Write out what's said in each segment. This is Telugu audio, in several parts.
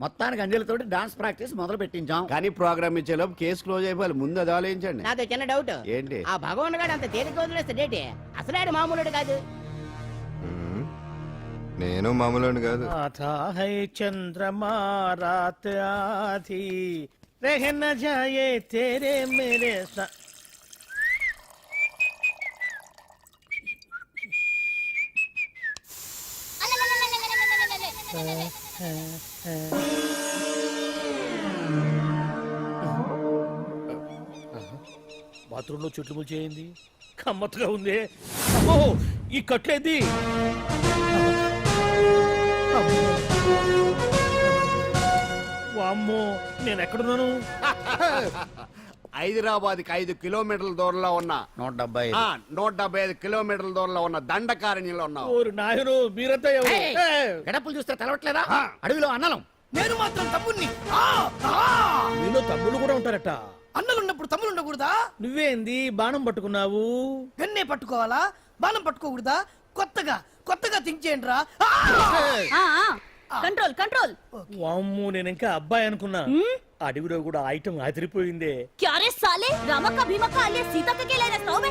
మొత్తానికి అంజలితోటి డాన్స్ ప్రాక్టీస్ మొదలు పెట్టించాం. కానీ ప్రోగ్రామ్ ఇచ్చేలోపు కేసు క్లోజ్ అయిపోవాలి. ముందు అది ఆలోచించండి. నాతో చిన్న డౌట్. ఏంటి? ఆ భగవాన్ గారు అంత తేలిక వదిలేస్తాడేటి? అసలు ఆడు మామూలుడు కాదు. నేను మామూలు కాదు. చంద్రమా రాత్ ఆధీ రह न जाए तेरे मेरे साथ. బాత్రూంలో చెట్లు ముల్చేయింది. కమ్మత్తుగా ఉంది. అమ్మో, ఈ కట్లేంది? వామ్మో, నేను ఎక్కడున్నాను? హైదరాబాద్ కి 5 కిలోమీటర్ల దూరంలో ఉన్న 175 కిలోమీటర్ల దూరంలో ఉన్న దండకారణ్యంలో ఉన్నావు. ఓరి నాయనో, మీరంతా ఎవరు? గడపలు చూస్తే తెలవట్లేదా? అడవిలో అన్నలం. నేను మాత్రం తమ్ముణ్ణి. మీలో తమ్ముళ్ళు కూడా ఉంటారట. అన్నలున్నప్పుడు తమ్ముళ్ళు ఉండకూడదా? నువ్వేంది బాణం పట్టుకున్నావు? గన్నే పట్టుకోవాలా? బాణం పట్టుకోకూడదా? కొత్తగా థింక్ చేయండి రా. Control control. వామ్మో, నేను ఇంకా అబ్బాయి అనుకున్నా. అడవిలో కూడా ఐటమ్ అదిరిపోయిందే. క్యారే సాలే, రామక్క భీమక్క అలే సీతక్క కే లేరా సౌమే.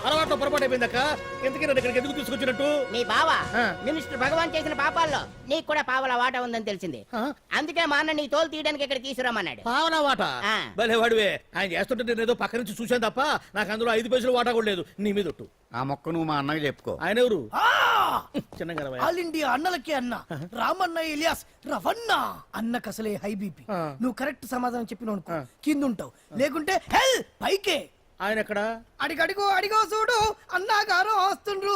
అలవాటు పొరపాటు అయిపోయిందక్క. ఎందుకు నన్ను ఇక్కడికి ఎందుకు తీసుకొచ్చినట్టు? మీ బావ మినిస్టర్ భగవాన్ చేసిన పాపాల్లో నీకు కూడా పావల వాటా ఉందని తెలిసింది. అందుకే మా అన్న నీ తోలు తీయడానికి ఇక్కడ తీసుకురామన్నాడు. పావలా వాటా? భలే వాడివే. ఆయన చేస్తుంటే నేను ఏదో పక్క నుంచి చూశాను తప్ప నాకు అందులో 5 పైసలు వాటా కూడా లేదు. నీ మీద ఒట్టు. ఆ మొక్క నువ్వు మా అన్నకి చెప్పుకో. ఆయన ఎవరు? చిన్నగా ఆల్ ఇండియా అన్నలకి అన్న రామన్న ఇలియాస్ రవన్న. అన్నకు అసలే హై బీపీ. నువ్వు కరెక్ట్ సమాధానం చెప్పిన కింద ఉంటావు, లేకుంటే హెల్ పైకే. ఆయన ఎక్కడ? అడిగో చూడు, అన్నగారు వస్తుండ్రు.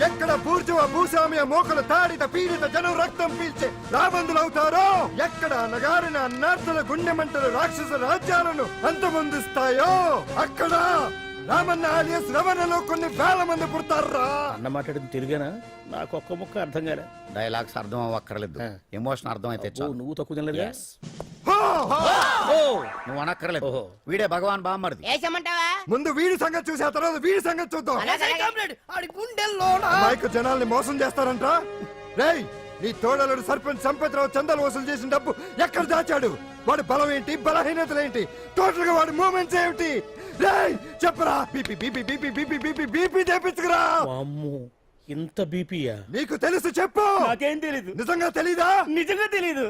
ఎక్కడ బూర్జువ భూస్వామ్య మోకలు తాడిత పీడిత జనం రక్తం పీల్చే రాబందులవుతారో, ఎక్కడ నగారిన అన్నార్థుల గుండె మంటలు రాక్షస రాజ్యాలను అంతమొందిస్తాయో, అక్కడ రామన్న ఆలియస్ రవణలో కొన్ని వేల మంది పుడతారా. అన్న మాట్లాడింది తెలుగేనా? నాకు ఒక్క ముక్క అర్థం కాలే. డైలాగ్స్ అర్థం అవ్వక్కర్లేదు, ఎమోషన్ అర్థం అయితే నువ్వు తక్కువ తినలేదా? నువ్వు అనక్కర్లేదు. వీడే భగవాన్ బామ్మర్ది. వేసమంటావా? ముందు వీడి సంగతి చూసే తర్వాత వీడి సంగతి చూద్దాం. మైకు జనాల్ని మోసం చేస్తారంట. రేయ్, నీ తోడలుడు సర్పంచ్ సంపత్రావు చందాలు వసూలు చేసిన డబ్బు ఎక్కడ దాచాడు? వాడి బలం ఏంటి, బలహీనతలేంటి, టోటల్ గా వాడి మూమెంట్స్ ఏమిటి? రేయ్ చెప్పరా. BP BP BP BP BP BP తెప్పించుకురా. అమ్మో, ఇంత బీపీయా? నీకు తెలుసు చెప్పు. నాకేం తెలీదు. నిజంగా తెలీదా? నిజంగా తెలీదు.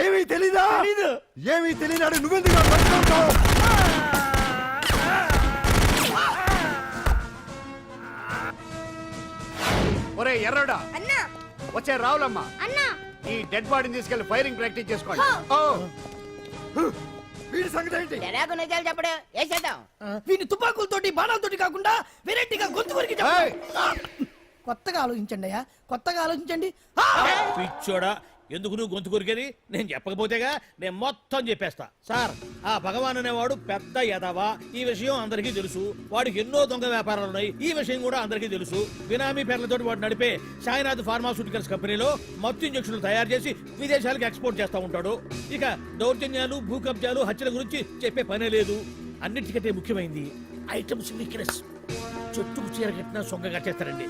ఏమీ తెలీదా? తెలీదు. ఏమీ తెలియనాడు నువ్వెందుకు పట్టుకుంటావు? ఒరే ఎర్రడా, వచ్చే రావులమ్మ, ఈ డెడ్ బాడీని తీసుకెళ్లి ఫైరింగ్ ప్రాక్టీస్ చేసుకోండి. వీడి సంగతి ఏంటి? ఎలాగో నిజాలు చెప్పడు. వేసేద్దాం. వీని తుపాకులతోటి బాణాలతోటి కాకుండా వెరైటీగా గొంతు వరకు కొత్తగా ఆలోచించండి అయ్యా, కొత్తగా ఆలోచించండి. పిచ్చోడా, ఎందుకు నువ్వు గొంతు కొరికేది? నేను చెప్పకపోతేగా నేను మొత్తం చెప్పేస్తా. సార్, ఆ భగవాన్ అనేవాడు పెద్ద యదవా. ఈ విషయం అందరికీ తెలుసు. వాడికి ఎన్నో దొంగ వ్యాపారాలు ఉన్నాయి. ఈ విషయం కూడా అందరికీ తెలుసు. బినామీ పేర్లతో వాడు నడిపే సాయినాథ్ ఫార్మాస్యూటికల్స్ కంపెనీలో మత్తు ఇంజక్షన్లు తయారు చేసి విదేశాలకు ఎక్స్పోర్ట్ చేస్తా ఉంటాడు. ఇక దౌర్జన్యాలు, భూ కబ్జాలు, హత్యల గురించి చెప్పే పనే లేదు. అన్నిటికంటే ముఖ్యమైంది ఐటమ్స్ వీక్నెస్. చెట్టుకు చీర కట్టినా సొంగ కట్టేస్తారండి.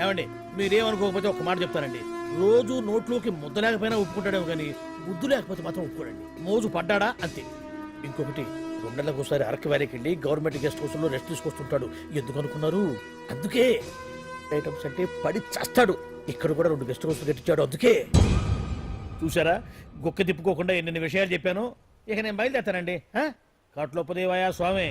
ఏమండి, మీరేమనుకోకపోతే ఒక మాట చెప్తానండి. రోజు నోట్లోకి ముద్ద లేకపోయినా ఒప్పుకుంటాడేమో కానీ ముద్దు లేకపోతే మాత్రం ఒప్పుకోడండి. మోజు పడ్డాడా అంతే. ఇంకొకటి, 2 నెలలకు ఒకసారి అరకు వ్యాలీకి వెళ్ళి గవర్నమెంట్ గెస్ట్ హౌస్ లో రెస్ట్ తీసుకొస్తుంటాడు. ఎందుకు అనుకున్నారు? అందుకే. ఐటమ్స్ అంటే పడి చేస్తాడు. ఇక్కడ కూడా 2 గెస్ట్ హౌస్ కట్టించాడు. అందుకే. చూసారా, గుక్క తిప్పుకోకుండా ఎన్ని విషయాలు చెప్పాను. ఇక నేను బయలుదేరుతానండి. కాట్లోపదేవాయ స్వామి.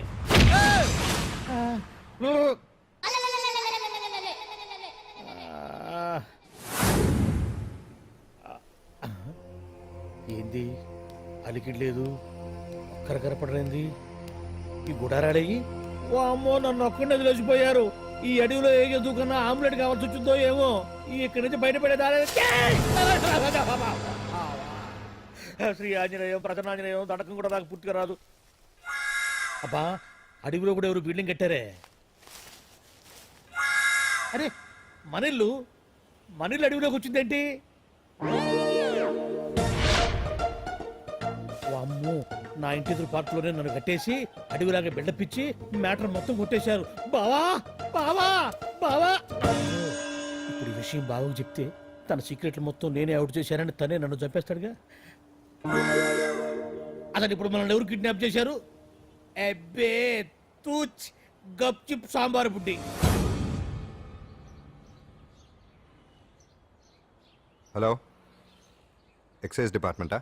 ఏంది అలికిడ్లేదు, కరకరపడలేంది ఈ గుడారాడయ్యి? ఓ అమ్మో, నన్ను ఒక్కడిని వదిలేసిపోయారు. ఈ అడవిలో ఏ ఎదుగుకన్నా ఆమ్లెట్ కావాల్సి వచ్చిందో ఏమో. ఇక్కడి నుంచి బయటపడేదా? శ్రీ ఆంజనేయం, ప్రసన్నాంజనేయం, దడకం కూడా నాకు పూర్తిగా రాదు. అబ్బా, అడవిలో కూడా ఎవరు బిల్డింగ్ కట్టారే? అరే, మనిల్లు అడవిలోకి వచ్చిందేంటి? అమ్మో, నా ఇంటి ఎదురు పార్కులోనే నన్ను కట్టేసి అడవిలాగా బిల్డపిచ్చి మ్యాటర్ మొత్తం కొట్టేశారు. బావా బావా బావా. ఇప్పుడు ఈ విషయం బావకు చెప్తే తన సీక్రెట్లు మొత్తం నేనే అవుట్ చేశానని తనే నన్ను చంపేస్తాడుగా. అతను ఇప్పుడు మనల్ని ఎవరు కిడ్నాప్ చేశారు? అబ్బే తూచ్ గప్చిప్ సాంబార్ బుడ్డి. హలో, ఎక్సైజ్ డిపార్ట్మెంటా?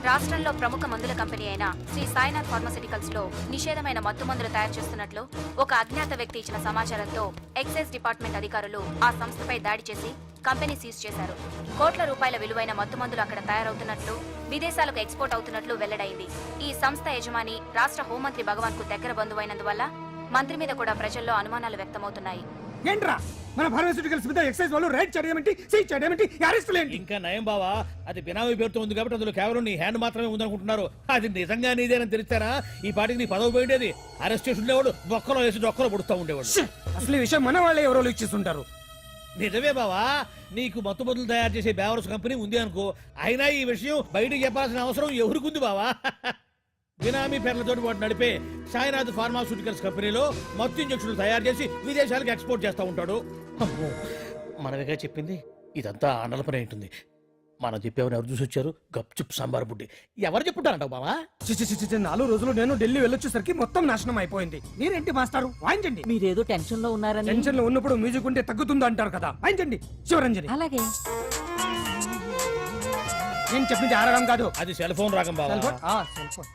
రాష్ట్రంలో ప్రముఖ మందుల కంపెనీ అయిన శ్రీ సాయినాథ్ ఫార్మాస్యూటికల్స్ లో నిషేధమైన మత్తు మందులు తయారు చేస్తున్నట్లు ఒక అజ్ఞాత వ్యక్తి ఇచ్చిన సమాచారంతో ఎక్సైజ్ డిపార్ట్మెంట్ అధికారులు ఆ సంస్థపై దాడి చేసి కంపెనీ సీజ్ చేశారు. కోట్ల రూపాయల విలువైన మత్తు మందులు అక్కడ తయారవుతున్నట్లు, విదేశాలకు ఎక్స్పోర్ట్ అవుతున్నట్లు వెల్లడైంది. ఈ సంస్థ యజమాని రాష్ట్ర హోంమంత్రి భగవాన్ కు దగ్గర బంధువైనందువల్ల మంత్రి మీద కూడా ప్రజల్లో అనుమానాలు వ్యక్తమవుతున్నాయి. ఏంట్రా మన ఫార్మాస్యూటికల్స్ మీద ఎక్సైజ్ వాళ్ళు రైడ్ చేయడమేంటి, సీజ్ చేయడమేంటి, అరెస్టులు ఏంటి? ఇంకా నయం బావా, అది బినామీ పేరుతో ఉంది కాబట్టి అందులో కేవలం నీ హ్యాండ్ మాత్రమే ఉందనుకుంటున్నారు. అది నిజంగా నీదేనని తెలిస్తారా ఈ పాటికి నీ పదవి పోయిండేది. అరెస్ట్ చేసి ఉండేవాడు, బొక్కలో వేసి డొక్కలో పుడుతూ ఉండేవాడు. అసలు ఈ విషయం మన వాళ్ళే ఎవరో ఇచ్చేస్తుంటారు. నిజమే బావా, నీకు మత్తు మందులు తయారు చేసే బేవర్స్ కంపెనీ ఉంది అనుకో, అయినా ఈ విషయం బయటకు చెప్పాల్సిన అవసరం ఎవరికి ఉంది బావా? బినామీ పేర్లతో వాడు నడిపే సాయినాథ్ ఫార్మాస్యూటికల్స్ కంపెనీలో మత్తు ఇంజక్షన్లు తయారు చేసి విదేశాలకు ఎక్స్పోర్ట్ చేస్తూ ఉంటాడు. అమ్మో, మనమేగా చెప్పింది, ఇదంతా ఆండల పని ఉంటుంది. మనం చెప్పేవని ఎవరు చూసి వచ్చారు? గప్చుప్ సాంబార్ బుడ్డి. ఎవరు చెప్పుంటారంటావు బావా? 4 రోజులు నేను ఢిల్లీ వెళ్ళొచ్చేసరికి మొత్తం నాశనం అయిపోయింది. మీరేంటి మాస్టారు, వాయించండి. మీరేదో టెన్షన్ లో ఉన్నారని. టెన్షన్ లో ఉన్నప్పుడు మ్యూజిక్ ఉంటే తగ్గుతుందో అంటారు కదా, వాయించండి శివరంజని. అలాగే. నేను చెప్పింది ఆరడం కాదు, అది సెల్ ఫోన్ రాగం బావా. Cell phone. Cell phone.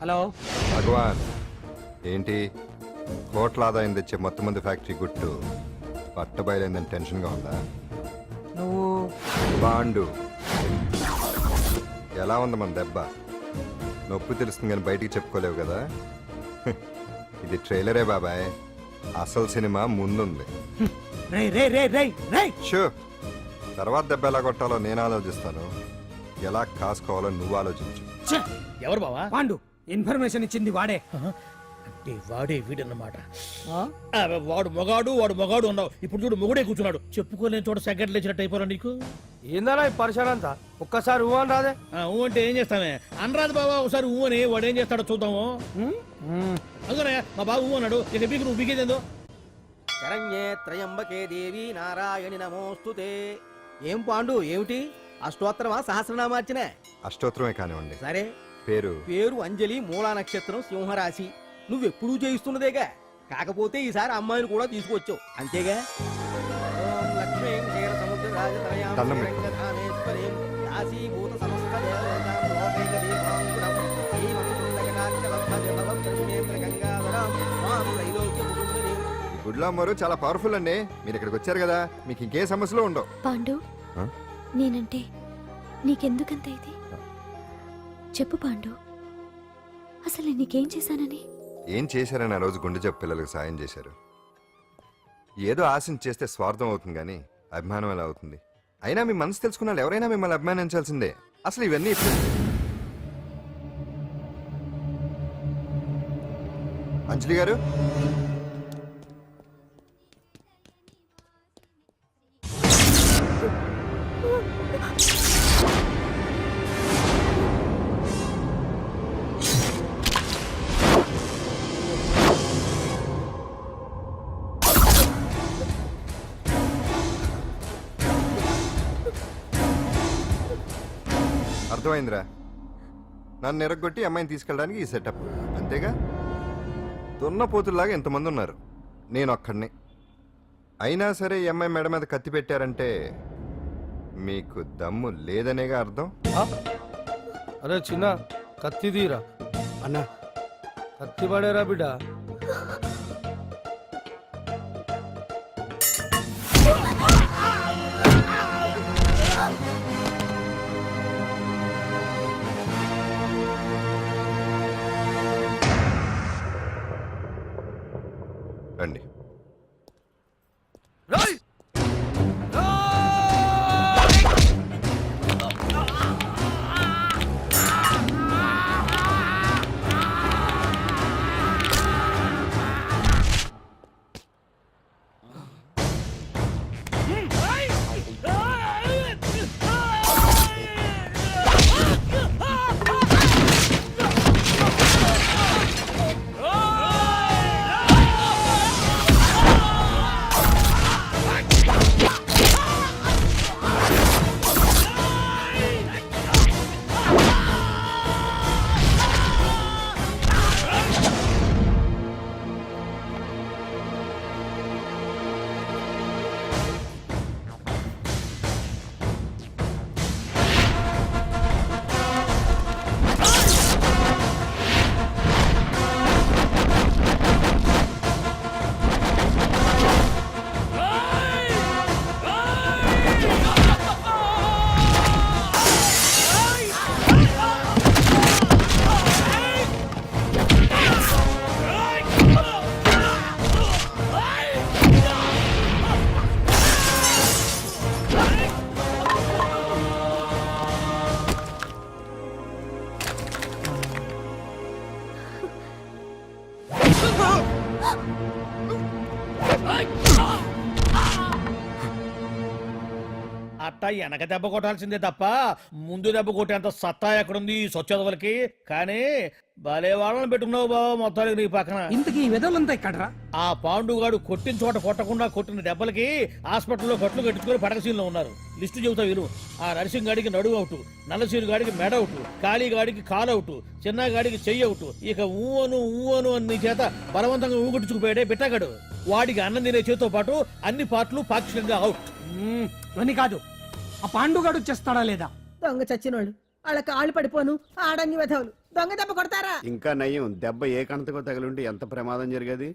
Hello భగవాన్, ఏంటి కోట్ల ఆదాయం తెచ్చే మొత్తం మంది ఫ్యాక్టరీ గుట్టు పట్టబయలైందని టెన్షన్గా ఉందా? నువ్వు బాండు ఎలా ఉంది మన దెబ్బ? నొప్పి తెలుస్తుంది కానీ బయటికి చెప్పుకోలేవు కదా. ఇది ట్రైలరే బాబాయ్, అసలు సినిమా ముందుంది. రే రే రే రే రే షూ, తర్వాత దెబ్బ ఎలా కొట్టాలో నేను ఆలోచిస్తాను, ఎలా కాసుకోవాలో నువ్వు ఆలోచించు. ఎవరు బావా? పాండు ఇన్ఫర్మేషన్ ఇచ్చింది వాడే. అంటే వాడే వీడన్నమాట. వాడు మొగాడు అన్నావు, ఇప్పుడు చూడు మొగుడే కూర్చున్నాడు. చెప్పుకోలేని చోట సెకండ్ లేచినట్టు అయిపోరా నీకు. ఏందన్నా ఈ పరిసరం అంతా? ఒక్కసారి ఊ అని రాదే. ఊ అంటే ఏం చేస్తామే? అనరాదు బాబా, ఒకసారి ఊ అని. వాడు ఏం చేస్తాడో చూద్దాము. అందుకనే మా బాబు ఊ అన్నాడు, ఇక బీకు నువ్వు బీకేదేందో. శరణ్యే త్రయంబకే దేవి నారాయణి నమోస్తుతే. ఏం పాండు, ఏమిటి అష్టోత్తరమా సహస్రనామార్చనే? అష్టోత్తరమే కానివ్వండి. సరే, పేరు అంజలి, మూలా నక్షత్రం, సింహరాశి. నువ్వెప్పుడూ చేయిస్తున్నదేగా, కాకపోతే ఈసారి అమ్మాయిని కూడా తీసుకొచ్చావు అంతేగా. ఓం లక్ష్మీం క్షీరసముద్రరాజతనయాం దండం పెట్టు. శ్రీరంగధామేశ్వరీం దాసీభూత సమస్త దేవతాం లోకైక దీపాంకురం శ్రీమం కుండకటాక్షలబ్ధజలవం కృష్ణేంద్రగంగాధరం మాం త్రైలోక్యముకుందినీం. ఈ గుడ్లో అమ్మరు చాలా పవర్ఫుల్ అండి. మీరు ఇక్కడికి వచ్చారు కదా, మీకు ఇంకే సమస్యలు ఉండవు. పాండు, నేనంటే నీకెందుకంత ఇది? చెప్పు పాండు, అసలు నేను నీకేం చేశానని? ఏం చేశారని ఆ రోజు గుండె జబ్బు పిల్లలకు సాయం చేశారు. ఏదో ఆశించి చేస్తే స్వార్థం అవుతుంది కానీ అభిమానం ఎలా అవుతుంది? అయినా మీ మనసు తెలుసుకున్న వాళ్ళు ఎవరైనా మిమ్మల్ని అభిమానించాల్సిందే. అసలు ఇవన్నీ ఇప్పుడు అంజలి గారు, అర్థమైందిరా? నన్ను ఎరగొట్టి అమ్మాయిని తీసుకెళ్ళడానికి ఈ సెటప్ అంతేగా. దున్నపోతుల్లాగా ఎంతమంది ఉన్నారు, నేను ఒక్కడిని. అయినా సరే ఈ అమ్మాయి మెడ మీద కత్తి పెట్టారంటే మీకు దమ్ము లేదనేగా అర్థం. అరే చిన్న కత్తి తీరా అన్న, కత్తి పడేరా బిడ్డ. రండి. అట్టా వెనక దెబ్బ కొట్టాల్సిందే తప్ప ముందు దెబ్బ కొట్టేంత సత్తా ఎక్కడుంది ఈ సొచ్చదవలకి. కానీ భలే వాళ్ళని పెట్టుకున్నావు బాబా మొత్తానికి నీ పక్కన. ఇంతకీ ఈ విధవులంతా ఇక్కడరా? ఆ పాండుగాడు కొట్టిన చోట కొట్టకుండా కొట్టిన దెబ్బలకి హాస్పిటల్లో కట్లు కట్టుకుని పడకసీన్లో ఉన్నారు. లిస్టు చెబుతా విను. ఆ నరసింగ్ గాడికి నడువు అవుట్, నల్లసీరు గాడికి మెడ అవుట్, కాళీ గాడికి కాలు అవుట్, చిన్న గాడికి చెయ్యి అవుట్. ఇక ఊవను అని నీ చేత బలవంతంగా ఊగొట్టుకుపోయాడే బిట్టగాడు. వాడికి అన్నం తినే చేతితో పాటు అన్ని పార్ట్లు పాక్షికంగా అవుట్. అని కాదు, ఆ పాండుగాడు చేస్తాడా లేదా? దొంగ చచ్చినోళ్ళు వాళ్ళ కాళ్ళు పడిపోను ఆడంగి వెధవులు దొంగ దెబ్బ కొడతారా? ఇంకా నయ్యం, దెబ్బ ఏ కణతకో తగిలింటే ఎంత ప్రమాదం జరిగేది.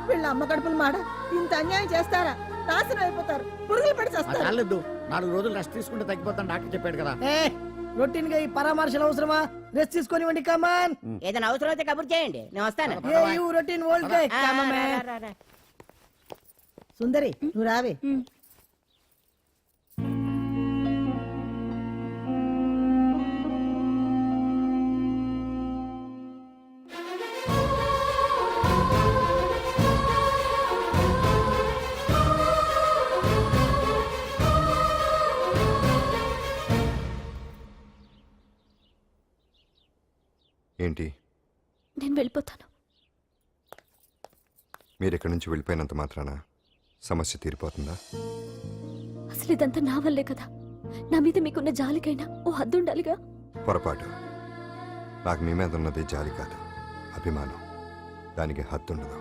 వీళ్ళ అమ్మ కడుపులు మాడ ఇంత అన్యాయం చేస్తారా? నాశనం అయిపోతారు, పురుగులు పడి చేస్తారు. చాలేదు, 4 రోజులు రెస్ట్ తీసుకుంటే తగ్గిపోతాను డాక్టర్ చెప్పాడు కదా. రొటీన్ గా ఈ పరామర్శలు అవసరమా? రెస్ట్ తీసుకొని కమాన్. ఏదైనా అవసరం అయితే కబుర్ చేయండి, నేను వస్తాను. Routine old guy. సుందరి నువ్వు రావే. ఏంటి నేను వెళ్ళిపోతాను. మీరు ఇక్కడి నుంచి వెళ్ళిపోయినంత మాత్రాన సమస్య తీరిపోతుందా? అసలు ఇదంతా నా వల్లే కదా. నా మీద మీకున్న జాలికైనా ఓ హద్దు ఉండాలిగా. పొరపాటు. నాకు మీ మీద ఉన్నది జాలి కాదు, అభిమానం. దానికి హద్దుండదు.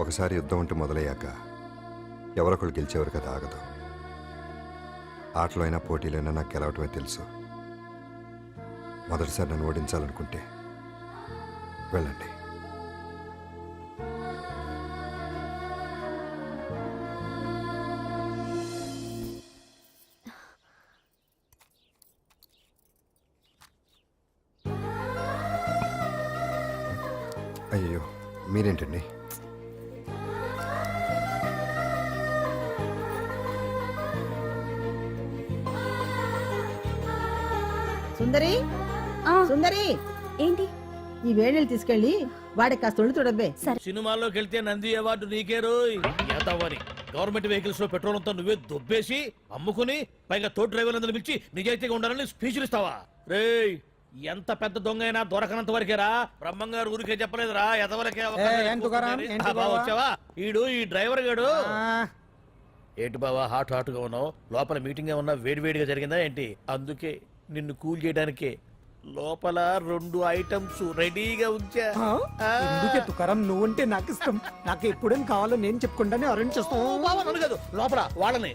ఒకసారి యుద్ధం ఉంటూ మొదలయ్యాక ఎవరొకళ్ళు గెలిచేవారు కదా ఆగదు. ఆటలో అయినా పోటీలైనా నాకు గెలవటమే తెలుసు. మొదటిసారి నన్ను ఓడించాలనుకుంటే వెళ్ళండి. అయ్యో మీరేంటండి? సుందరి సుందరి, ఏంటి? ఈ వేణీలు తీసుకెళ్ళి వాడికి కాస్త ఒళ్ళు తొడబ్బే. సినిమాల్లోకి వెళ్తే నంది అవార్డు నీకే రోయ్. ఎంతవని గవర్నమెంట్ వెహికల్స్ లో పెట్రోల్ అంతా నువ్వే దొబ్బేసి అమ్ముకుని పైగా తోటి డ్రైవర్లందరూ పిలిచి నిజాయితీగా ఉండాలని స్పీచ్లు ఇస్తావా? రేయ్, ఎంత పెద్ద దొంగ అయినా దొరకనంత వరకేరా. బ్రహ్మంగారు ఊరికే చెప్పలేదురా, ఎదవరకే వచ్చావా? ఈడు ఈ డ్రైవర్ గాడు. ఏంటి బావా హాట్ హాట్ గా ఉన్నావు? లోపల మీటింగ్ ఏమన్నా వేడివేడిగా జరిగిందా ఏంటి? అందుకే నిన్ను కూల్ చేయడానికే లోపల 2 ఐటమ్స్ రెడీగా ఉంచా. ఎందుకే తుకారం, నువ్వుంటే నాకు ఇష్టం. నాకు ఎప్పుడేం కావాలో నేను చెప్పుకుంటానే అరేంజ్ చేస్తాను. కాదు లోపల వాళ్ళని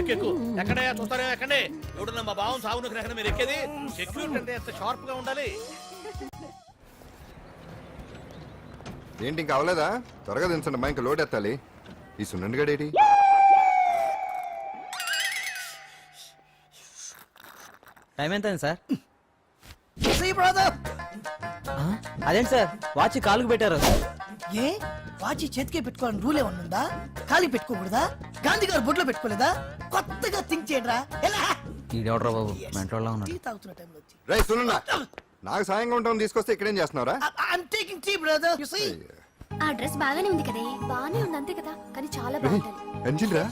ఎక్కెక్కు. ఎక్కడే చూస్తారే ఎక్కడే. ఎవడన్నా మా బావం సాగును ఎక్కడ మీరు ఎక్కేది? సెక్యూరిటీ అంటే ఎంత షార్ప్ గా ఉండాలి. ఏంటి ఇంకా అవలేదా? త్వరగా దించండి, మా ఇంకా లోడ్ ఎత్తాలి. ఈ సున్నండి గడేటి? టైం ఎంత సార్? బ్రదర్, అదేంటి సార్ వాచ్ కాలుకు పెట్టారు? ఏ వాచి చేతికే పెట్టుకోవాలని రూల్ ఏమన్నా ఉందా? ఖాళీ పెట్టుకోకూడదా? గాంధీ గారు బొట్లో పెట్టుకోలేదా? కొత్తగా థింక్ చేయండిరా. ఈడెవడ్రా బాబు మెంటోళ్ళ ఉన్నాడు. టీ తాగుతున్న టైంలో వచ్చి రై సునండా, నాకు సాయంగా ఉంటాం తీసుకొస్తే ఇక్కడేం చేస్తున్నారా? I'm taking tea, brother. You see? ఆ డ్రెస్ బాగానే ఉంది కదే. బాగానే ఉంది అంతే కదా, కానీ చాలా బాగుంటుంది. అంజిల్రా,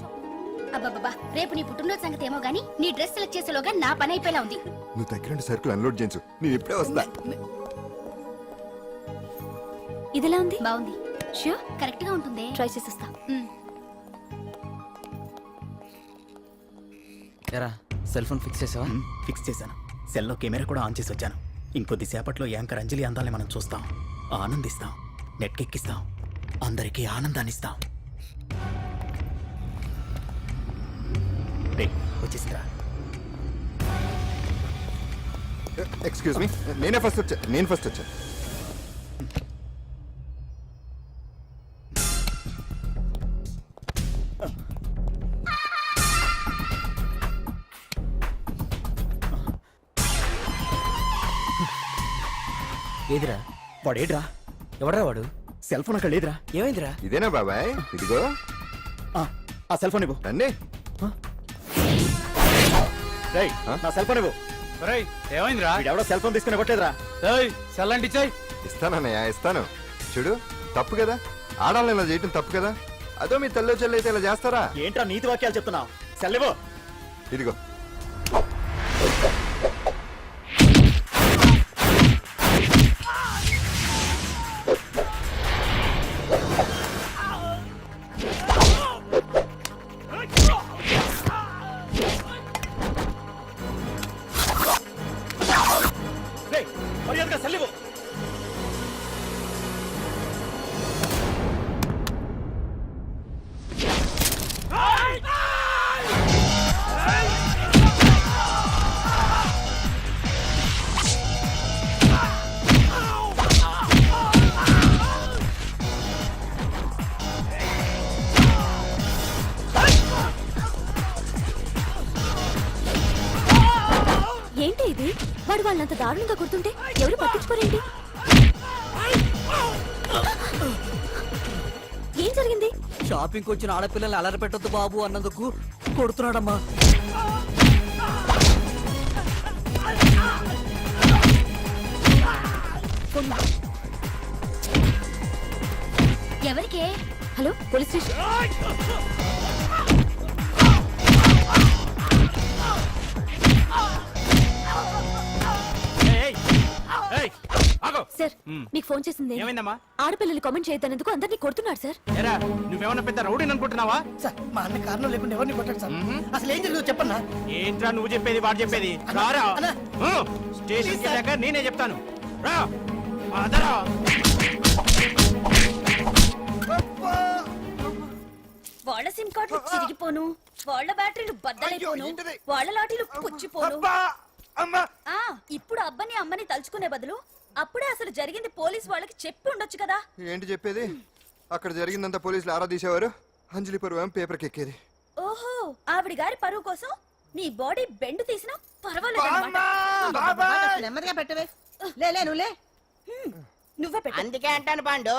అబ్బబ్బా, రేపు నీ పుట్టినరోజు సంగతి ఏమో గానీ నీ డ్రెస్ సెలెక్ట్ చేసేలోగా నా పని అయిపోయేలా ఉంది. నువ్వు దగ్గర సరుకులు అన్లోడ్ చేయించు, నేను ఇప్పుడే వస్తా. ఇదిలా ఉంది? బాగుంది. ష్యూర్ కరెక్ట్ గా ఉంటుంది. ట్రై చేసేస్తా. సెల్ ఫోన్ ఫిక్స్ చేసావా? ఫిక్స్ చేశాను. సెల్లో కెమెరా కూడా ఆన్ చేసి వచ్చాను. ఇంకొద్ది సేపట్లో యాంకర్ అంజలి అందాలని మనం చూస్తాం, ఆనందిస్తాం, నెట్కెక్కిస్తాం, అందరికీ ఆనందాన్ని ఇస్తాం. వచ్చేసిందా? ఎక్స్క్యూజ్ మీ, నేను ఫస్ట్ వచ్చా. ఏదిరా వాడేడ్రా? ఎవడరా వాడు? సెల్ ఫోన్ అక్కడ లేదురా. ఏమైందిరా? ఇదేనా బాబాయ్? ఇదిగో ఆ సెల్ ఫోన్ ఇవ్వు. రండి. నా సెల్ ఫోన్ ఇవ్వు. ఏమైందిరా? ఎవడో సెల్ ఫోన్ తీసుకుని ఇవ్వట్లేదురా. సెల్ అంటే ఇస్తానన్నయ్య, ఇస్తాను. చూడు, తప్పు కదా, ఆడాలని ఇలా చేయటం తప్పు కదా. అదో మీ తల్లో చెల్లి అయితే ఇలా చేస్తారా? ఏంట్రా నీతి వాక్యాలు చెప్తున్నావు? సెలవు. ఇదిగో మర్యాదగా సెలవు. ఏంటి ఇది? వాడు వాళ్ళంత దారుణంగా కొడుతుంటే ఎవరు పట్టించుకోరేంటి? ఏం జరిగింది? షాపింగ్ వచ్చిన ఆడపిల్లల్ని అలర పెట్టొద్దు బాబు అన్నందుకు కొడుతున్నాడమ్మా. ఎవరికే? Hello, police station. సార్, మీకు ఫోన్ చేసింది ఏమైందమ్మా? ఆడపిల్లలు కామెంట్ చేయొద్దనేందుకు అందరినీ కొడుతున్నాడు సార్. ఏరా నువ్వేమన్నా పెద్ద రౌడీ అనుకుంటున్నావా? సార్ మా అన్న కారణం లేకుండా ఎవరిని కొట్టాడు సార్? అసలు ఏం జరిగిందో చెప్పన్నా. ఏంట్రా నువ్వు చెప్పేది వాడు చెప్పేది? రారా స్టేషన్కి వెళ్ళాక నేనే చెప్తాను. రా అదరా. వాళ్ళ సిమ్ కార్డులు చిరిగిపోను, వాళ్ళ బ్యాటరీలు బద్దలైపోను, వాళ్ళ లాఠీలు పుచ్చిపోను. ఇప్పుడు అబ్బని అమ్మని తలుచుకునే బదులు అప్పుడే అసలు జరిగింది పోలీస్ వాళ్ళకి చెప్పి ఉండొచ్చు కదా. ఏంటి చెప్పేది? అక్కడ జరిగిందంతా పోలీసులు ఆరా తీసేవారు, అంజలి పరువు పేపర్కి ఎక్కేది. ఓహో, ఆవిడ గారి పరువు కోసం నీ బాడీ బెండ్ తీసినా పర్వాలేదు. నెమ్మదిగా పెట్టవే. లే నువ్వులే. నువ్వే పెట్టు. అందుకే అంటాను పాండు,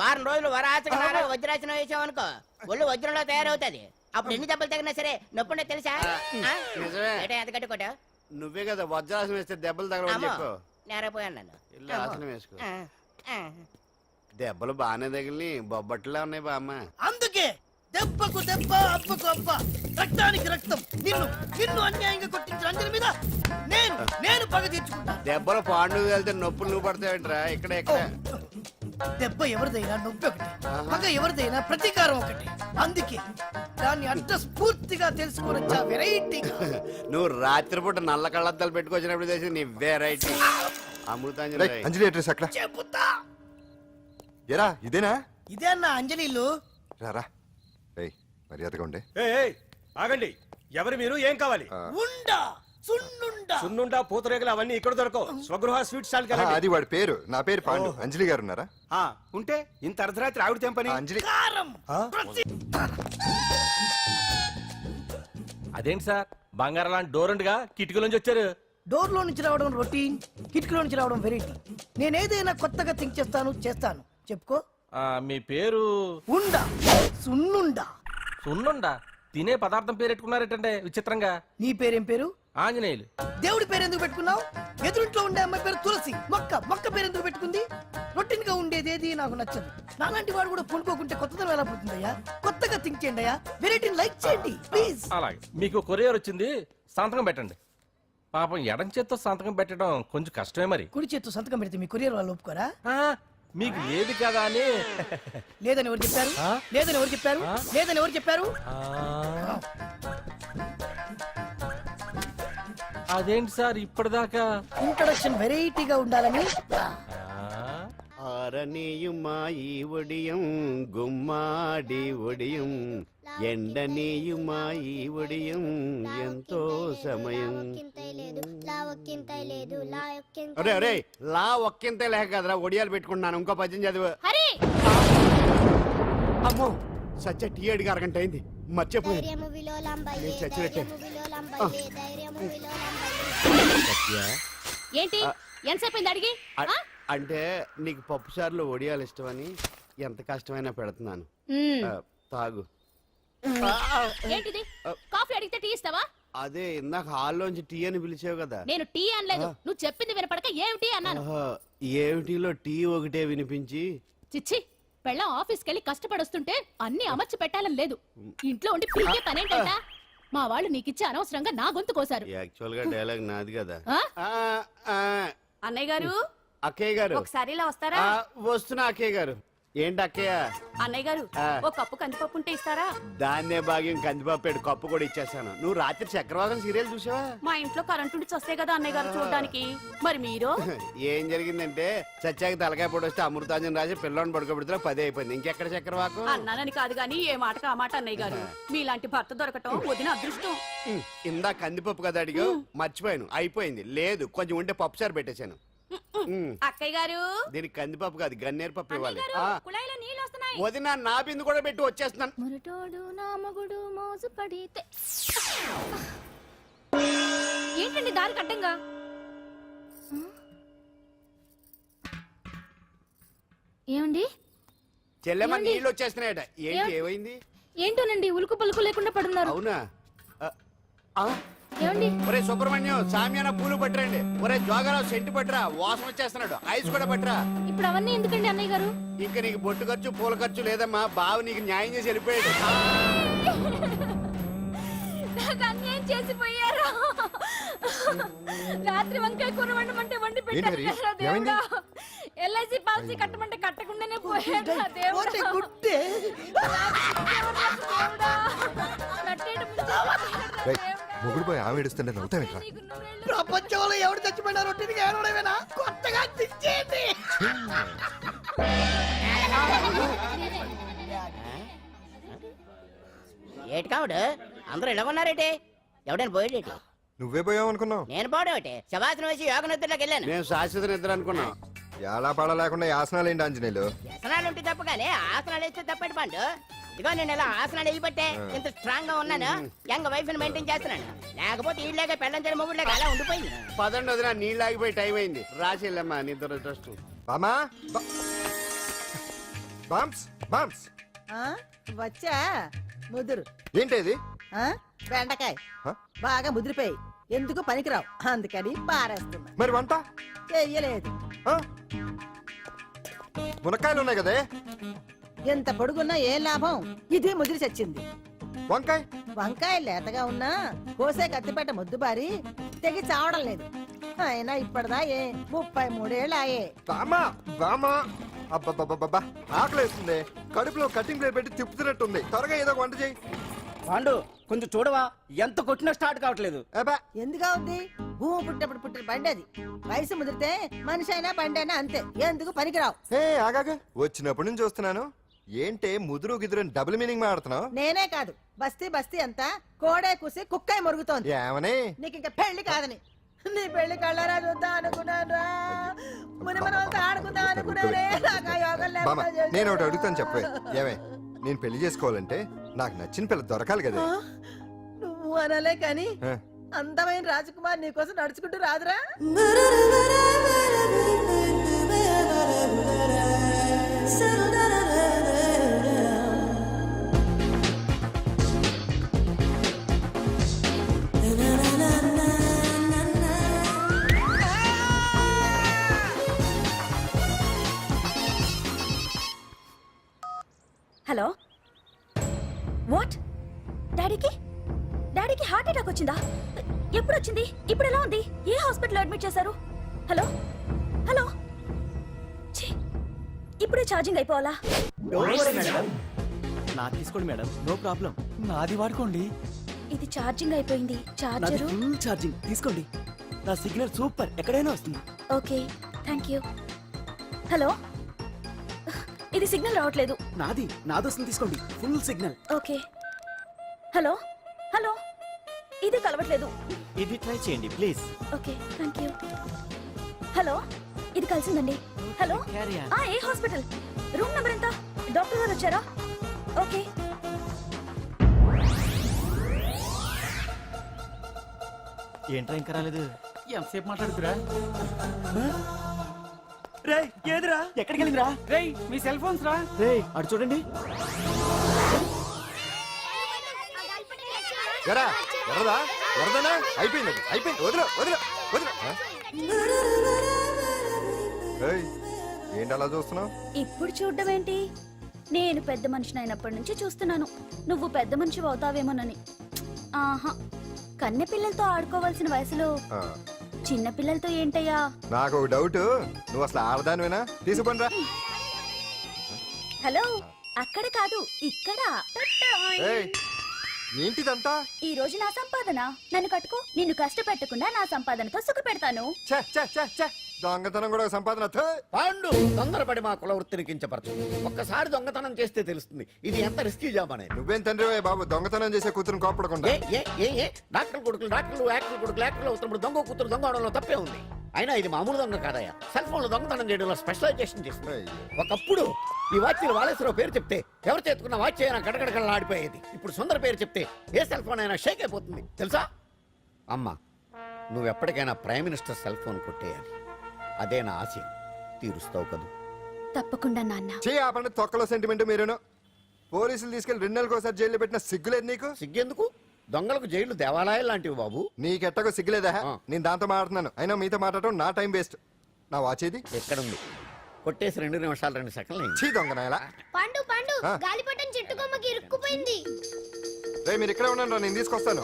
వారం రోజులు వరాచక వజ్రాసనం వేసావు అనుకో, ఒళ్ళు వజ్రంలో తయారవుతుంది. అప్పుడు ఎన్ని దెబ్బలు తగినా సరే నొప్పుండే తెలుసా? నిజమే. ఎంత కట్టుకోట నువ్వే కదా వజ్రాసనం వేస్తే దెబ్బలు తగలవని చెప్పు. నేరపోయాను నన్ను. ఇల్లు ఆసనం వేసుకో. దెబ్బలు బాగానే తగిలి బొబ్బట్లా ఉన్నాయి బామ్మ. అందుకే దెబ్బకు దెబ్బ, అబ్బకు అబ్బ, రక్తానికి రక్తం. నిన్ను నిన్ను అన్యాయంగా కొట్టించిన అంజలి మీద నేను పగ తీర్చుకుంటా. దెబ్బలు పాండు వెళ్తే నొప్పులు నువ్వు పడతాయంట్రా. ఇక్కడ ఇక్కడ దెబ్బ ఎవరిదైనా నొప్పి ఒకటి, పగ ఎవరిదైనా ప్రతీకారం ఒకటి. అందుకే దాన్ని అడ్రస్ పూర్తిగా తెలుసుకోవచ్చా వెరైటీగా. నువ్వు రాత్రిపూట నల్ల కళ్ళద్దాలు పెట్టుకొచ్చినప్పుడు చేసి నీ వెరైటీ అమృతాంజలి. అంజలి అడ్రస్ అక్కడ చెబుతా. ఎరా ఇదేనా? ఇదే అన్న అంజలి ఇల్లు. రారా మర్యాదగా ఉండే. ఆగండి, ఎవరు మీరు? ఏం కావాలి? ఉండా సున్నుండా సున్నుండా పూతరేగలు అవన్నీ ఇక్కడ దొరకవు. స్వగృహ స్వీట్ స్టాల్ అది వాడి పేరు. నా పేరు పాండు. అంజలి గారు ఉన్నారా? ఉంటే ఇంత అర్ధరాత్రి ఆవిడ తెంపని. అంజలి కారం. అదేంటి సార్ బంగారం లాంటి డోరండుగా కిటికీలోంచి వచ్చారు? డోర్ లో నుంచి రావడం రొటీన్, కిటికీలో నుంచి రావడం వెరైటీ. నేనేదైనా కొత్తగా థింక్ చేస్తాను. చెప్పుకో. మీ పేరు? ఉండా సున్నుండా. సున్నుండా? తినే పదార్థం పేరు పెట్టుకున్నారేటంటే విచిత్రంగా. నీ పేరేం పేరు? ఆంజనేయులు. దేవుడి పేరు ఎందుకు పెట్టుకున్నావు? ఎదురింట్లో ఉండే అమ్మాయి పేరు తులసి. మొక్క పేరు ఎందుకు పెట్టుకుంది? రొటీన్ గా ఉండేదేది నాకు నచ్చదు. నాలాంటి వాడు కూడా పూనుకోకుంటే కొత్తదనం ఎలా పోతుందయ్యా? కొత్తగా థింక్ చేయండి అయ్యా. వెరైటీని లైక్ చేయండి ప్లీజ్. అలాగే, మీకు కొరియర్ వచ్చింది, సంతకం పెట్టండి. పాపం ఎడం చేత్తో సంతకం పెట్టడం కొంచెం కష్టమే మరి. కుడి చేత్తో సంతకం పెడితే మీ కొరియర్ వాళ్ళు ఒప్పుకోరా? మీకు లేదు కదా అని. లేదని ఎవరు చెప్పారు? లేదని ఎవరు చెప్పారు? లేదని ఎవరు చెప్పారు? అదేంటి సార్ ఇప్పటిదాకా ఇంట్రొడక్షన్ వెరైటీగా ఉండాలని. ఆరనీయుమా ఈ ఒడియం గుమ్మాడి ఒడియం, ఎండనీయుమా ఈ ఒడియం ఎంతో సమయం. అరే అరే లా ఒక్కింతే లేక కదరా ఒడియాలు పెట్టుకుంటున్నాను. ఇంకో పద్యం చదువు. అమ్మో సత్య టీ అడిగి అరగంట అయింది, మర్చిపోయింది. నేను చచ్చినట్టే. ఏంటి ఎంతసేపు అడిగి? అంటే నీకు పప్పు సార్లు ఒడియాలు ఇష్టమని ఎంత కష్టమైనా పెడుతున్నాను. తాగు. ఏంటిది? కాఫీ అడిగితే టీ ఇస్తావా? అదే ఇందాక హాల్లోంచి టీ అని పిలిచావు కదా. నేను టీ అనలేదు, నువ్వు చెప్పింది వినపడక ఏమిటి అన్నాను. ఏమిటిలో టీ ఒకటే వినిపించి. చిచ్చి, పెళ్ళం ఆఫీస్కి వెళ్ళి కష్టపడొస్తుంటే అన్ని అమర్చి పెట్టాలని లేదు. ఇంట్లో ఉండి పీకే పనేంటంట? మా వాళ్ళు నీకిచ్చే అనవసరంగా నా గొంతు కోసారు. యాక్చువల్ గా డైలాగ్ నాది కదా. ఆ? అన్నయ్య గారు అక్కయ్య గారు ఒకసారి ఇలా వస్తారా? వస్తున్నా అక్కయ్య గారు. ఏంటి అక్కయ్య? అన్నయ్య గారు ఒక కప్పు కందిపప్పు ఉంటే ఇస్తారా? దాన్నే భాగ్యం కందిపాపేడు కప్పు కూడా ఇచ్చేస్తాను. నువ్వు రాత్రి చక్రవాదం సీరియల్ చూసావా? మా ఇంట్లో కరెంటు ఉండి వస్తే కదా అన్నయ్య గారు చూడడానికి. మరి మీరు? ఏం జరిగిందంటే చచ్చాక తలకాయ పొడి వస్తే అమృతాంజన్ రాసి పిల్లని పడుకోబెడితే 10 అయిపోయింది. ఇంకెక్కడ చక్రవాకం? అన్నానని కాదు గాని ఏ మాటకు ఆ మాట అన్నయ్య గారు. మీలాంటి భర్త దొరకటం వదిన అదృష్టం. ఇందా కందిపప్పు కదా అడిగా, మర్చిపోయాను. అయిపోయింది. లేదు కొంచెం ఉంటే పప్పు సార్ పెట్టేశాను. అక్కయ్య గారు దీనికి కందిపప్పు కాదు గన్నేరు పప్పు ఇవ్వాలి. కుళాయిలో నీళ్ళు వస్తున్నాయి. వదిన నా బిందు కూడా పెట్టి వచ్చేస్తున్నాను. మురటోడు నా మగుడు మోజు పడితే. ఏంటండి దారి కట్టంగా? ఏమండి చెల్లెమ్మ నీళ్ళు వచ్చేస్తున్నాయట. ఏంటి ఏమైంది? ఏంటోనండి ఉలుకు పలుకు లేకుండా పడున్నారు. అవునా? ఆ? ఏమండి ఒరే సుబ్రహ్మణ్యం సామ్యాన పూలు పట్టరండి. ఒరే జోగరావు సెంటు పట్టరా, వాసన వచ్చేస్తున్నాడు. ఐస్ కూడా పట్టరా. ఇప్పుడు అవన్నీ ఎందుకండి అన్నయ్య గారు? ఇంకా నీకు బొట్టు ఖర్చు పూల ఖర్చు లేదమ్మా. బావ నీకు న్యాయం చేసి వెళ్ళిపోయాడు. నాకు అన్యాయం చేసిపోయారు. రాత్రి వంకాయ కూర వండమంటే వండి పెట్టారు. దేవుడా, ఎల్ఐసి పాలసీ కట్టమంటే కట్టకుండానే పోయాడు. దేవుడా, గుట్టే మొగుడు పోయి ఆమె ఏడుస్తుంటే నవ్వుతావేట్రా? ప్రపంచంలో ఎవరు చచ్చిపోయినా రొట్టెని ఏడవడమేనా? కొత్తగా తెచ్చేయండి. ఏటి కావుడు అందరూ ఇలా ఉన్నారేటి? ఎవడైనా పోయేటి? నువ్వే పోయావు అనుకున్నావు. నేను పోవడం శవాసనం వేసి యోగ నిద్రలోకి వెళ్ళాను. నేను శాశ్వత నిద్ర అనుకున్నా. ఎలా పడ లేకుండా ఆసనాలు ఏంటి ఆంజనేయులు? వ్యసనాలు ఉంటే తప్ప కానీ ఆసనాలు వేస్తే తప్పటి పండు. ఇదిగో నేను ఇలా ఆసనాలు వేయబట్టే ఇంత స్ట్రాంగ్ గా ఉన్నాను. యంగ్ వైఫ్ ని మెయింటైన్ చేస్తున్నాను. లేకపోతే ఈళ్ళగా పెళ్ళం చెల్లి మొగుళ్ళగా అలా ఉండిపోయింది. పదండి వదిన, నీళ్ళు ఆగిపోయి టైం అయింది. రాసి వెళ్ళమ్మా నిద్ర ట్రస్ట్. బామా బామ్స్ బామ్స్ వచ్చా ముదురు ఏంటది? బెండకాయ బాగా ముదిరిపోయి ఎందుకు పనికిరావు, అందుకని పారేస్తున్నా. మరి వంట చెయ్యలేదు. మునక్కాయలు ఉన్నాయి కదే. ఎంత పొడుగున్నా ఏం లాభం? ఇది ముదిరి చచ్చింది. వంకాయ వంకాయ లేతగా ఉన్నా కోసే కత్తిపేట ముద్దుబారి తెగి చావడం లేదు. అయినా ఇప్పటిదా 33 ఏళ్ళు ఆయే. బామా బామా అబ్బబ్బబ్బబ్బా ఆకలేస్తుంది. కడుపులో కటింగ్ ప్లేట్ పెట్టి తిప్పుతున్నట్టుంది. త్వరగా ఏదో వంట చేయి. పాండు కొంచెం చూడవా, ఎంత కొట్టినా స్టార్ట్ కావట్లేదు. ఎందుగా ఉంది? భూమి పుట్టినప్పుడు పుట్టిన బండి అది. వయసు ముదిరితే మనిషి అయినా బండి అయినా అంతే. ఎందుకు పనికిరావు. ఆగాగా వచ్చినప్పటి నుంచి చూస్తున్నాను. ఏంటే ముదురు గిదురు డబుల్ మీనింగ్ మాడుతున్నావు? నేనే కాదు, బస్తీ బస్తీ అంతా కోడే కూసి కుక్కే మురుగుతోంది. ఏమని? నీకు ఇంకా పెళ్లి కాదని. నీ పెళ్లి కళ్ళరా చూద్దాం అనుకున్నాను. మునిమనలతో ఆడుకుందాం అనుకున్నానే. బామా నేను ఒకటి అడుగుతాను చెప్పే. ఏమే నేను పెళ్లి చేసుకోవాలంటే నాకు నచ్చిన పిల్ల దొరకాలి కదా. నువ్వు అనలే కాని అందమైన రాజకుమార్ నీకోసం నడుచుకుంటూ రాదురా. Hello, what? డాడీకి హార్ట్ అటాక్ వచ్చిందా? ఎప్పుడు వచ్చింది? ఇప్పుడు ఎలా ఉంది? ఏ హాస్పిటల్ అడ్మిట్ చేశారు? హలో హలో, ఇప్పుడే ఛార్జింగ్ అయిపోవాలా? నాకు తీసుకోండి మేడం, నో ప్రాబ్లం. నాది వాడుకోండి. ఇది ఛార్జింగ్ అయిపోయింది. చార్జరు ఫుల్ ఛార్జింగ్ తీసుకోండి. నా సిగ్నల్ సూపర్, ఎక్కడైనా వస్తుంది. Okay, thank you. హలో, ఇది సిగ్నల్ రావట్లేదు. నాది వస్తుంది, తీసుకోండి. Full signal. Okay. Hello hello, ఇది కలవట్లేదు. ఇది ట్రై చేయండి please. Okay, thank you. Hello, ఇది కలిసిందండి. హలో, ఏ హాస్పిటల్? రూమ్ నెంబర్ ఎంత? డాక్టర్ గారు వచ్చారా? ఓకే. ఏంట్రా ఇంకా రాలేదు? ఎంతసేపు మాట్లాడుతురా? రేయ్ ఏదిరా? ఎక్కడికి వెళ్ళిందిరా? రేయ్ మీ సెల్ ఫోన్స్ రా. రేయ్ అటు చూడండి. ఎరా వరదా వరదనా? అయిపోయింది అయిపోయింది. వదిలే వదిలే వదిలే. ఏంటి అలా చూస్తున్నావు? ఇప్పుడు చూడడం ఏంటి? నేను పెద్ద మనిషిని అయినప్పటి నుంచి చూస్తున్నాను నువ్వు పెద్ద మనిషి అవుతావేమోనని. ఆహా, కన్నె పిల్లలతో ఆడుకోవాల్సిన వయసులో చిన్న పిల్లలతో ఏంటయ్యా? నాకు ఒక డౌట్, నువ్వు అసలు ఆడదానివేనా? తీసుకుంటా. హలో, అక్కడ కాదు ఇక్కడ. ఏంటిదంతా? ఈ రోజు నా సంపాదన, నన్ను కట్టుకో. నిన్ను కష్టపెట్టకుండా నా సంపాదనతో సుఖ పెడతాను. దొంగతనం కూడా ఒక సంపాదన. పాండు తొందరపడి మా కుల వృత్తిని కించపరచు. ఒక్కసారి దొంగతనం చేస్తే తెలుస్తుంది ఇది ఎంత రిస్కీ జాబ్ అనేది. నువ్వేం తండ్రి బాబు, దొంగతనం చేసే కూతురుని కోపడకుండా. డాక్టర్ కొడుకులు డాక్టర్లు, యాక్టర్ కొడుకులు యాక్టర్లు అవుతున్నప్పుడు దొంగ కూతురు దొంగ అవడంలో తప్పే ఉంది. అయినా ఇది మామూలు దొంగ కాదయ్యా, సెల్ ఫోన్ లో దొంగతనం చేయడంలో స్పెషలైజేషన్ చేస్తుంది. ఒకప్పుడు ఈ వాచ్లు వాలేశ్వరరావు పేరు చెప్తే ఎవరు చేతుకున్న వాచ్ అయినా గడగడగడలా ఆడిపోయేది. ఇప్పుడు సుందర పేరు చెప్తే ఏ సెల్ ఫోన్ అయినా షేక్ అయిపోతుంది తెలుసా? అమ్మా, నువ్వు ఎప్పటికైనా ప్రైమ్ మినిస్టర్ సెల్ ఫోన్ కొట్టేయాలి. అదే నా ఆశయం. తీరుస్తావు కదూ? తప్పకుండా నాన్న. ఆ పండు తొక్కలో సెంటిమెంట్ మీరేను. పోలీసులు తీసుకెళ్లి 2 నెలలకు ఒకసారి జైల్లో పెట్టిన సిగ్గులేదు నీకు? సిగ్గెందుకు? దొంగలకు జైలు దేవాలయాలు లాంటివి బాబు. నీకెట్టకు సిగ్గులేదా? నేను దాంతో మాట్లాడుతున్నాను, అయినా మీతో మాట్లాడటం నా టైం వేస్ట్. నా వాచ్ ఏది? ఎక్కడుంది? కొట్టేసి 2 నిమిషాలు 2 సెకండ్లు. చీ దొంగ నాయలా. పండు పండు, గాలిపటం చెట్టు కొమ్మకి ఇరుక్కుపోయింది. రేయ్ మీరు ఇక్కడే ఉండండి, నేను తీసుకొస్తాను.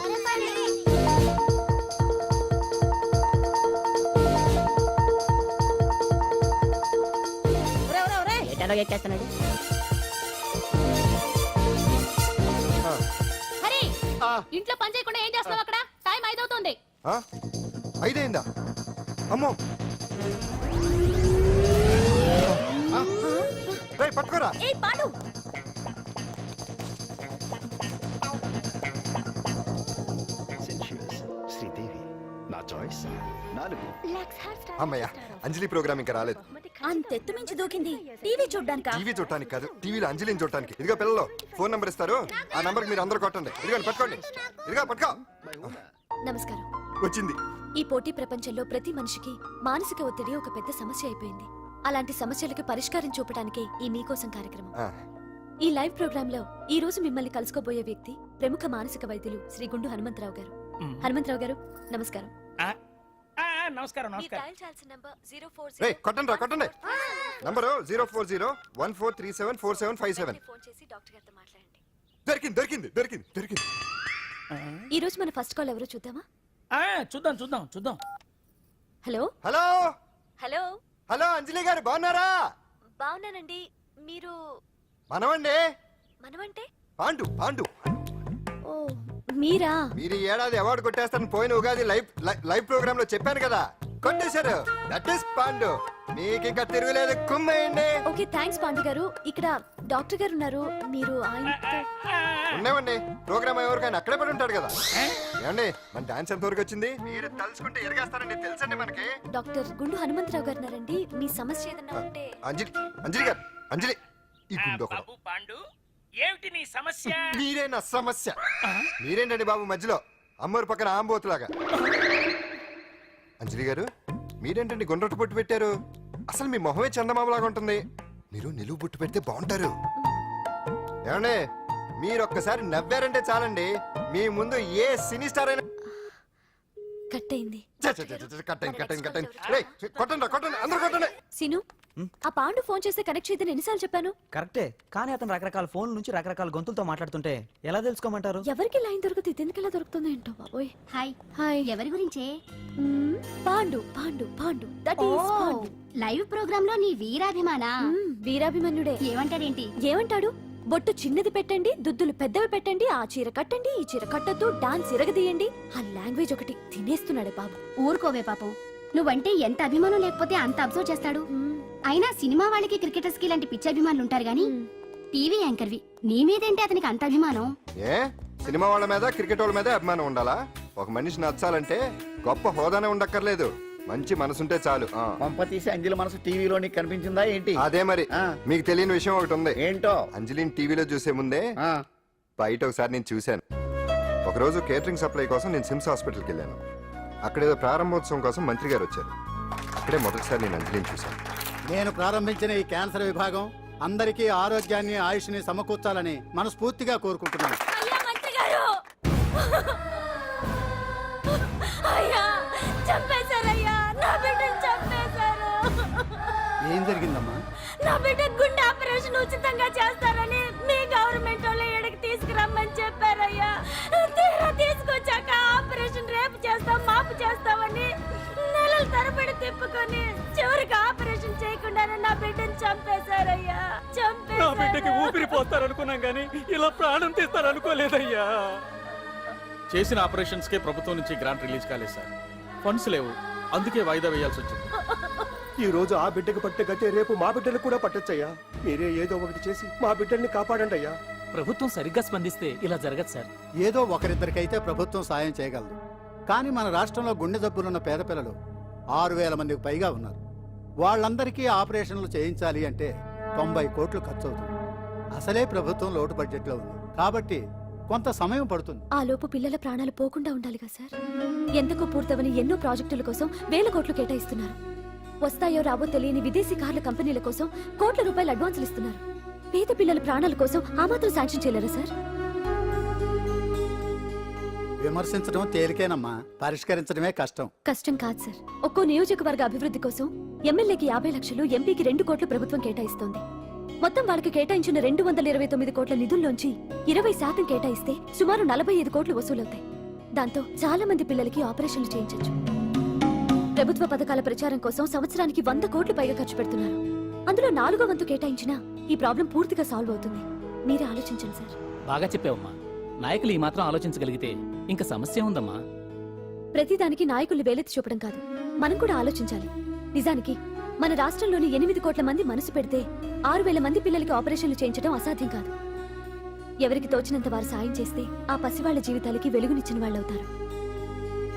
ఎక్కేస్తున్నాడు. ఇంట్లో పని చేయకుండా ఏం చేస్తున్నావు అక్కడ? టైం 5 అవుతుంది. 5 అయిందా? అమ్మో, రేయ్ పట్టుకోరా. ఏయ్ పాడు, శ్రీదేవి నా చాయిస్. అమ్మయ్య, అంజలి ప్రోగ్రామ్ ఇంకా రాలేదు. అంతెత్తు మించి దూకింది. టీవీ చూడ్డానికా? టీవీ చూడటానికి కాదు, టీవీలో అంజలిని చూడటానికి. ఇదిగో పిల్లలు, ఫోన్ నంబర్ ఇస్తారు, ఆ నంబర్ మీరు అందరూ కొట్టండి. ఇదిగో పట్టుకోండి, ఇదిగో పట్టుకో. నమస్కారం. వచ్చింది. ఈ పోటీ ప్రపంచంలో ప్రతి మనిషికి మానసిక ఒత్తిడి ఒక పెద్ద సమస్య అయిపోయింది. అలాంటి సమస్యలకు పరిష్కారం చూపడానికే ఈ మీకోసం కార్యక్రమం. ఈ లైవ్ ప్రోగ్రామ్ లో ఈ రోజు మిమ్మల్ని కలుసుకోబోయే వ్యక్తి ప్రముఖ మానసిక వైద్యులు శ్రీ గుండు హనుమంతరావు గారు. హనుమంతరావు గారు నమస్కారం. నమస్కారం. రేయ్ కొట్టండి రా, కొట్టండి. నంబరు 04014374757. ఫోన్ చేసి డాక్టర్ గారితో మాట్లాడండి. దొరికింది దొరికింది దొరికింది దొరికింది. ఈ రోజు మన ఫస్ట్ కాల్ ఎవరో చూద్దామా? చూద్దాం. హలో హలో హలో హలో, అంజలి గారు బాగున్నారా? బాగున్నానండి. మీరు? మనమండి. మనమంటే? పాండు పాండు. ఓ మీరా? మీరు ఈ ఏడాది అవార్డు కొట్టేస్తారని పోయిన ఉగాది లైవ్ ప్రోగ్రామ్ లో చెప్పాను కదా, కొట్టేశారు. That is Pandu. మీకు ఇంకా తిరుగులేదు, కుమ్మేయండి. ఓకే థాంక్స్ పాండు గారు. ఇక్కడ డాక్టర్ గారు ఉన్నారు, మీరు ఆయనతో. ఉన్నామండి, ప్రోగ్రామ్ ఎవరికైనా అక్కడే పడి ఉంటాడు కదా. ఏమండి మన డాన్స్ ఎంత వరకు వచ్చింది? మీరు తలుచుకుంటే ఎరగేస్తారండి, తెలుసండి మనకి. డాక్టర్ గుండు హనుమంతరావు గారు ఉన్నారండి. మీ సమస్య ఏదన్నా ఉంటే. అంజలి అంజలి గారు, అంజలి ఈ గుండు బాబు పాండు, ఏమిటి నీ సమస్య? మీరే నా సమస్య. మీరేంటండి బాబు మధ్యలో అమ్మోరు పక్కన ఆంబోతులాగా? అంజలి గారు మీరేంటండి గుండ్రటి బొట్టు పెట్టారు? అసలు మీ మొహమే చందమామలాగా ఉంటుంది. మీరు నిలువు బొట్టు పెడితే బాగుంటారు. ఏమండి మీరు ఒక్కసారి నవ్వారంటే చాలండి, మీ ముందు ఏ సినీ స్టార్ అయినా కట్ అయింది. సిను, ఆ పాండు ఫోన్ చేస్తే కనెక్ట్ చేయదని ఎన్నిసార్లు చెప్పాను? కరెక్టే, కానీ అతను రకరకాల ఫోన్ల నుంచి రకరకాల గొంతులతో మాట్లాడుతుంటే ఎలా తెలుసుకోమంటారు? ఎవరికి లైన్ దొరుకుతుంది, ఇతనికి ఎలా దొరుకుతుందో ఏంటో బాబోయ్. Hi hi. ఎవరి గురించే? Pandu Pandu Pandu, that is Pandu. Live programme లో నీ వీరాభిమానా? వీరాభిమన్యుడే. ఏమంటాడేంటి? ఏమంటాడు? బొట్టు చిన్నది పెట్టండి, దుద్దులు పెద్దవి పెట్టండి, ఆ చీర కట్టండి, ఈ చీర కట్టద్దు, డాన్స్ ఇరగదీయండి. ఆ లాంగ్వేజ్ ఒకటి తినేస్తున్నాడే బాబు. ఊరుకోవే పాపం, నువ్వంటే ఎంత అభిమానం లేకపోతే అంత అబ్జర్వ్ చేస్తాడు. అయినా సినిమా వాళ్ళకి క్రికెటర్స్ కి ఇలాంటి పిచ్చి అభిమానులు ఉంటారు గానీ టీవీ యాంకర్వి నీ మీదేంటి అతనికి అంత అభిమానం? ఏ సినిమా వాళ్ళ మీద క్రికెట్ వాళ్ళ మీద అభిమానం ఉండాలా? ఒక మనిషి నచ్చాలంటే గొప్ప హోదానే ఉండక్కర్లేదు, మంచి మనసుంటే చాలు. పంప తీసి అంజలి మనసు టీవీలో నీకు కనిపించిందా ఏంటి? అదే మరి. మీకు తెలియని విషయం ఒకటి ఉంది. ఏంటో? అంజలిని టీవీలో చూసే ముందే బయట ఒకసారి నేను చూశాను. ఒకరోజు కేటరింగ్ సప్లై కోసం నేను సిమ్స్ హాస్పిటల్కి వెళ్ళాను. అక్కడేదో ప్రారంభోత్సవం కోసం మంత్రి గారు వచ్చారు. అక్కడే మొదటిసారి నేను అంజలిని చూశాను. నేను ప్రారంభించిన ఈ క్యాన్సర్ విభాగం అందరికీ ఆరోగ్యాన్ని ఆయుష్ని సమకూర్చాలని మనస్ఫూర్తిగా కోరుకుంటున్నాను. చంపేశారయ్యా, నా బిడ్డను చంపేశారు. ఏం జరిగిందమ్మా? నా బిడ్డ గుండె ఆపరేషన్ ఉచితంగా చేస్తారని మీ గవర్నమెంట్ వాళ్ళు ఇక్కడికి తీసుకురమ్మని చెప్పారయ్యా. తీరా తీసుకొచ్చాక ఆపరేషన్ రేపు చేస్తాం మాపు చేస్తామని నెలల తరబడి తిప్పుకొని చివరికి ఆపరేషన్ చేయకుండానే నా బిడ్డను చంపేశారయ్యా. నా బిడ్డకి చంపేశారు. ఊపిరి పోస్తారనుకున్నాం గానీ ఇలా ప్రాణం తీస్తారనుకోలేదయ్యా. చేసిన ఆపరేషన్స్ కే ప్రభుత్వం నుంచి గ్రాంట్ రిలీజ్ కాలేదు సార్. ఫండ్స్ లేవు, అందుకే వాయిదా వేయాల్సి వచ్చింది. ఈ రోజు ఆ బిడ్డకు పట్టే గట్టే రేపు మా బిడ్డలు కూడా పట్టొచ్చయ్యా. మీరే ఏదో ఒకటి చేసి మా బిడ్డల్ని కాపాడండి అయ్యా. ప్రభుత్వం సరిగ్గా స్పందిస్తే ఇలా జరగదు సార్. ఏదో ఒకరిద్దరికైతే ప్రభుత్వం సాయం చేయగలదు. కానీ మన రాష్ట్రంలో గుండె జబ్బులున్న పేద పిల్లలు 6,000 మందికి పైగా ఉన్నారు. వాళ్ళందరికీ ఆపరేషన్లు చేయించాలి అంటే 90 కోట్లు ఖర్చు అవుతుంది. అసలే ప్రభుత్వం లోటు బడ్జెట్లో ఉంది కాబట్టి కొంత సమయం పడుతుంది. ఆ లోపు పిల్లల ప్రాణాలు పోకుండా ఉండాలిగా సార్. ఎంతకు పూర్తవని ఎన్నో ప్రాజెక్టుల కోసం వేల కోట్లు కేటాయిస్తున్నారు. వస్తాయో రావో తెలియని విదేశీ కార్ల కంపెనీల కోసం కోట్ల రూపాయలు అడ్వాన్సులు ఇస్తున్నారు. పేద పిల్లల ప్రాణాల కోసం ఆ మాత్రం శాంక్షన్ చేయలేరా సార్? విమర్శించడం తేలికేనమ్మా, పరిష్కరించడమే కష్టం. కష్టం కాదు సార్. ఒక్కో నియోజకవర్గ అభివృద్ధి కోసం ఎమ్మెల్యేకి 50 లక్షలు, ఎంపీకి 2 కోట్లు ప్రభుత్వం కేటాయిస్తోంది. మొత్తం వాళ్ళకి కేటాయించిన 229 కోట్ల నిధుల్లోంచి 20% కేటాయిస్తే సుమారు 45 కోట్లు వసూలవుతాయి. దాంతో చాలా మంది పిల్లలకి ఆపరేషన్లు చేయించొచ్చు. ప్రభుత్వ పథకాల ప్రచారం కోసం సంవత్సరానికి 100 కోట్లు పైగా ఖర్చు పెడుతున్నారు. అందులో 4వ వంతు కేటాయించినా ఈ ప్రాబ్లం పూర్తిగా సాల్వ్ అవుతుంది. మీరే ఆలోచించండి సార్. బాగా చెప్పావమ్మా. నాయకులు ఈ మాత్రం ఆలోచించగలిగితే ఇంకా సమస్య ఉందమ్మా. ప్రతిదానికి నాయకుల్ని వేలెత్తి చూపడం కాదు, మనం కూడా ఆలోచించాలి. నిజానికి మన రాష్ట్రంలోని 8 కోట్ల మంది మనసు పెడితే 6,000 మంది పిల్లలకి ఆపరేషన్లు చేయించడం అసాధ్యం కాదు. ఎవరికి తోచినంత వారు సాయం చేస్తే ఆ పసివాళ్ల జీవితాలకి వెలుగునిచ్చిన వాళ్ళవుతారు.